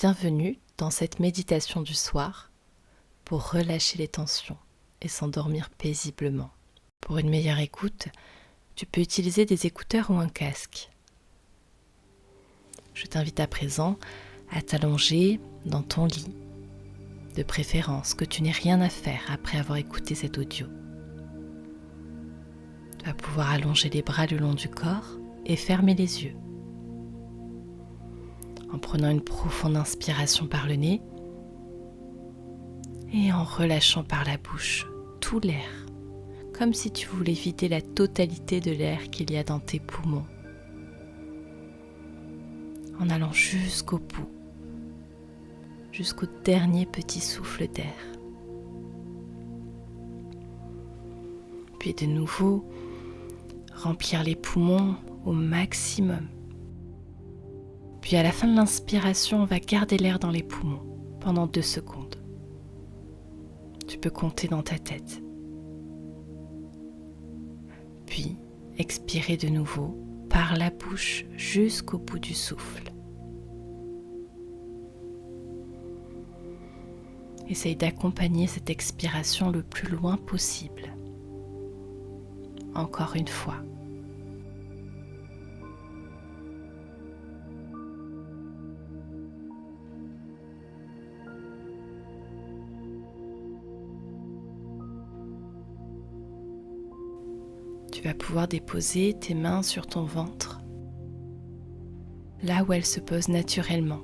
Bienvenue dans cette méditation du soir pour relâcher les tensions et s'endormir paisiblement. Pour une meilleure écoute, tu peux utiliser des écouteurs ou un casque. Je t'invite à présent à t'allonger dans ton lit, de préférence que tu n'aies rien à faire après avoir écouté cet audio. Tu vas pouvoir allonger les bras le long du corps et fermer les yeux. En prenant une profonde inspiration par le nez et en relâchant par la bouche tout l'air, comme si tu voulais vider la totalité de l'air qu'il y a dans tes poumons, en allant jusqu'au bout, jusqu'au dernier petit souffle d'air. Puis de nouveau, remplir les poumons au maximum. Puis à la fin de l'inspiration, on va garder l'air dans les poumons pendant 2 secondes. Tu peux compter dans ta tête. Puis expirer de nouveau par la bouche jusqu'au bout du souffle. Essaye d'accompagner cette expiration le plus loin possible. Encore une fois. Tu vas pouvoir déposer tes mains sur ton ventre, là où elles se posent naturellement.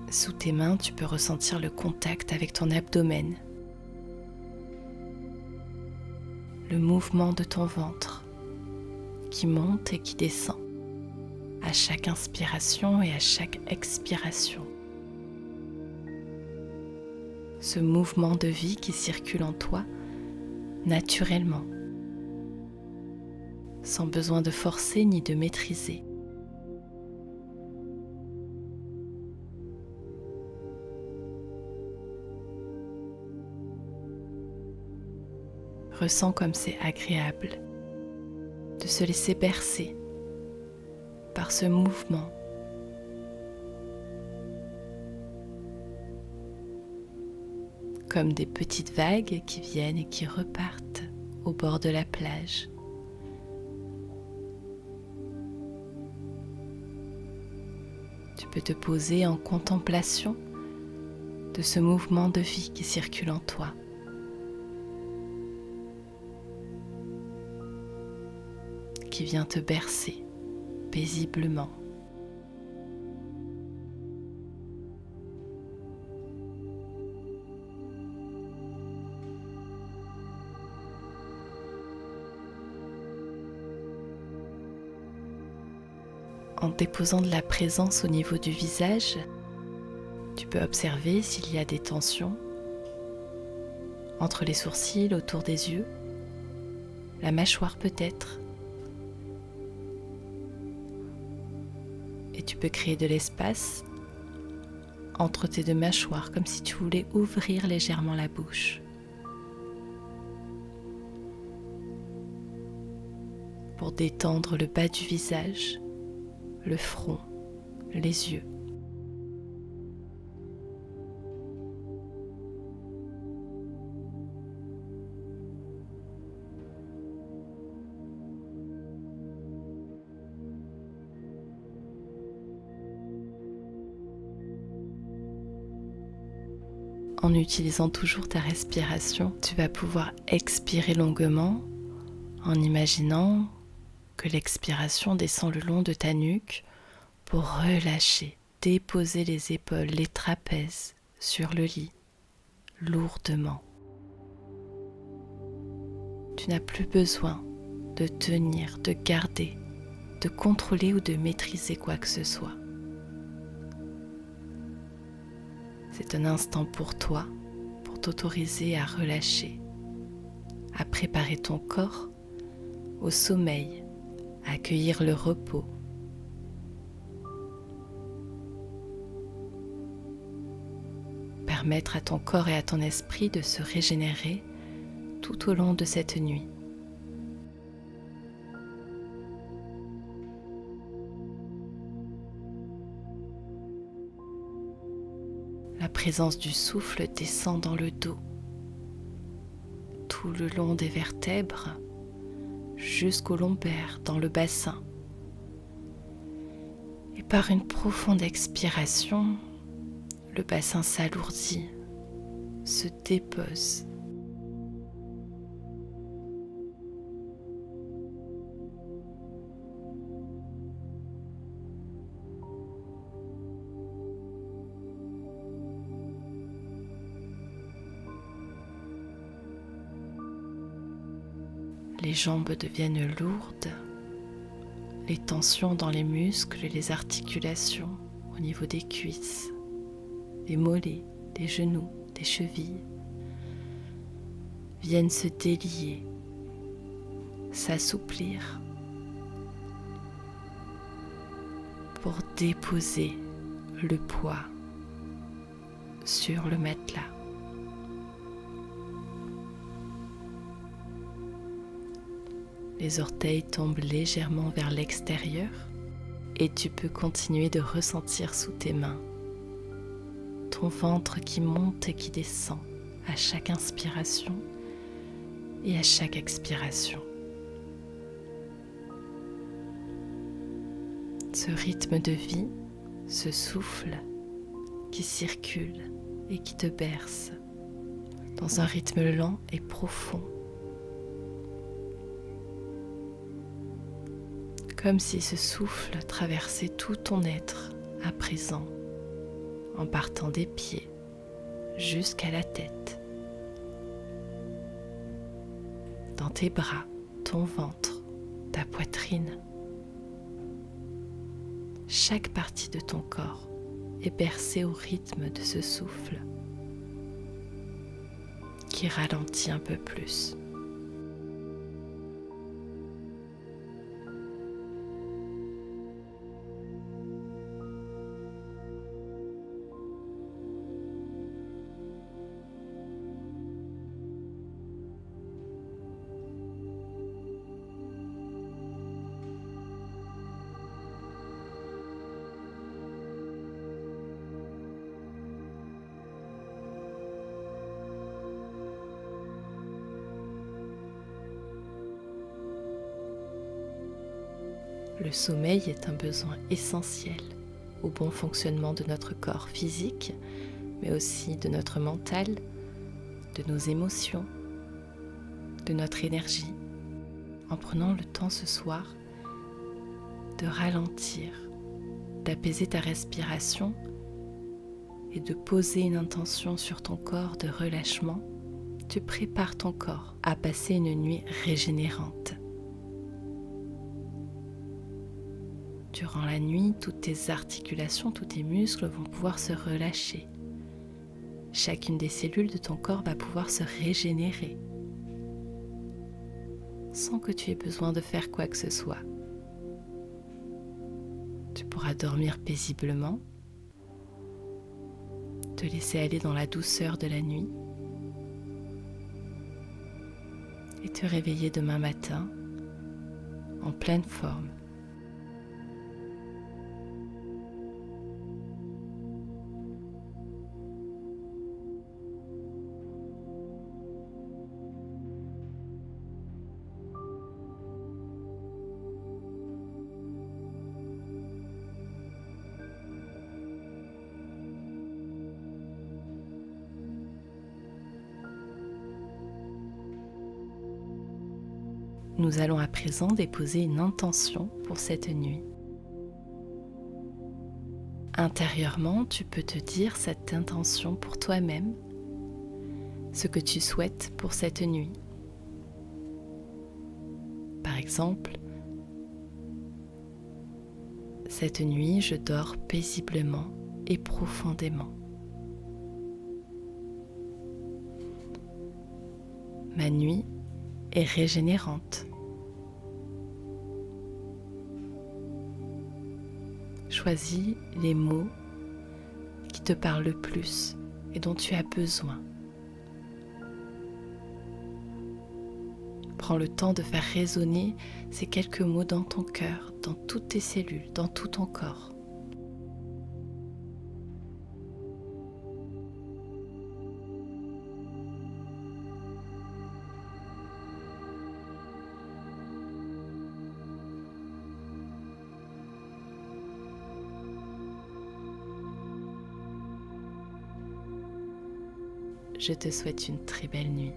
Sous tes mains, tu peux ressentir le contact avec ton abdomen, le mouvement de ton ventre qui monte et qui descend à chaque inspiration et à chaque expiration. Ce mouvement de vie qui circule en toi naturellement, sans besoin de forcer ni de maîtriser. Ressens comme c'est agréable de se laisser bercer par ce mouvement. Comme des petites vagues qui viennent et qui repartent au bord de la plage. Tu peux te poser en contemplation de ce mouvement de vie qui circule en toi. Qui vient te bercer paisiblement. En déposant de la présence au niveau du visage, tu peux observer s'il y a des tensions entre les sourcils, autour des yeux, la mâchoire peut-être. Et tu peux créer de l'espace entre tes 2 mâchoires, comme si tu voulais ouvrir légèrement la bouche. Pour détendre le bas du visage, le front, les yeux. En utilisant toujours ta respiration, tu vas pouvoir expirer longuement en imaginant que l'expiration descend le long de ta nuque pour relâcher, déposer les épaules, les trapèzes sur le lit, lourdement. Tu n'as plus besoin de tenir, de garder, de contrôler ou de maîtriser quoi que ce soit. C'est un instant pour toi, pour t'autoriser à relâcher, à préparer ton corps au sommeil, à accueillir le repos. permettre à ton corps et à ton esprit de se régénérer tout au long de cette nuit. La présence du souffle descend dans le dos, tout le long des vertèbres, jusqu'au lombaire, dans le bassin. Et par une profonde expiration, le bassin s'alourdit, se dépose. Les jambes deviennent lourdes, les tensions dans les muscles, les articulations au niveau des cuisses, des mollets, des genoux, des chevilles viennent se délier, s'assouplir pour déposer le poids sur le matelas. Les orteils tombent légèrement vers l'extérieur et tu peux continuer de ressentir sous tes mains ton ventre qui monte et qui descend à chaque inspiration et à chaque expiration. Ce rythme de vie, ce souffle qui circule et qui te berce dans un rythme lent et profond. Comme si ce souffle traversait tout ton être à présent, en partant des pieds jusqu'à la tête, dans tes bras, ton ventre, ta poitrine. Chaque partie de ton corps est bercée au rythme de ce souffle qui ralentit un peu plus. Le sommeil est un besoin essentiel au bon fonctionnement de notre corps physique, mais aussi de notre mental, de nos émotions, de notre énergie. En prenant le temps ce soir de ralentir, d'apaiser ta respiration et de poser une intention sur ton corps de relâchement, tu prépares ton corps à passer une nuit régénérante. Durant la nuit, toutes tes articulations, tous tes muscles vont pouvoir se relâcher. Chacune des cellules de ton corps va pouvoir se régénérer sans que tu aies besoin de faire quoi que ce soit. Tu pourras dormir paisiblement, te laisser aller dans la douceur de la nuit et te réveiller demain matin en pleine forme. Nous allons à présent déposer une intention pour cette nuit. Intérieurement, tu peux te dire cette intention pour toi-même, ce que tu souhaites pour cette nuit. Par exemple, cette nuit, je dors paisiblement et profondément. Ma nuit est régénérante. Choisis les mots qui te parlent le plus et dont tu as besoin. Prends le temps de faire résonner ces quelques mots dans ton cœur, dans toutes tes cellules, dans tout ton corps. Je te souhaite une très belle nuit.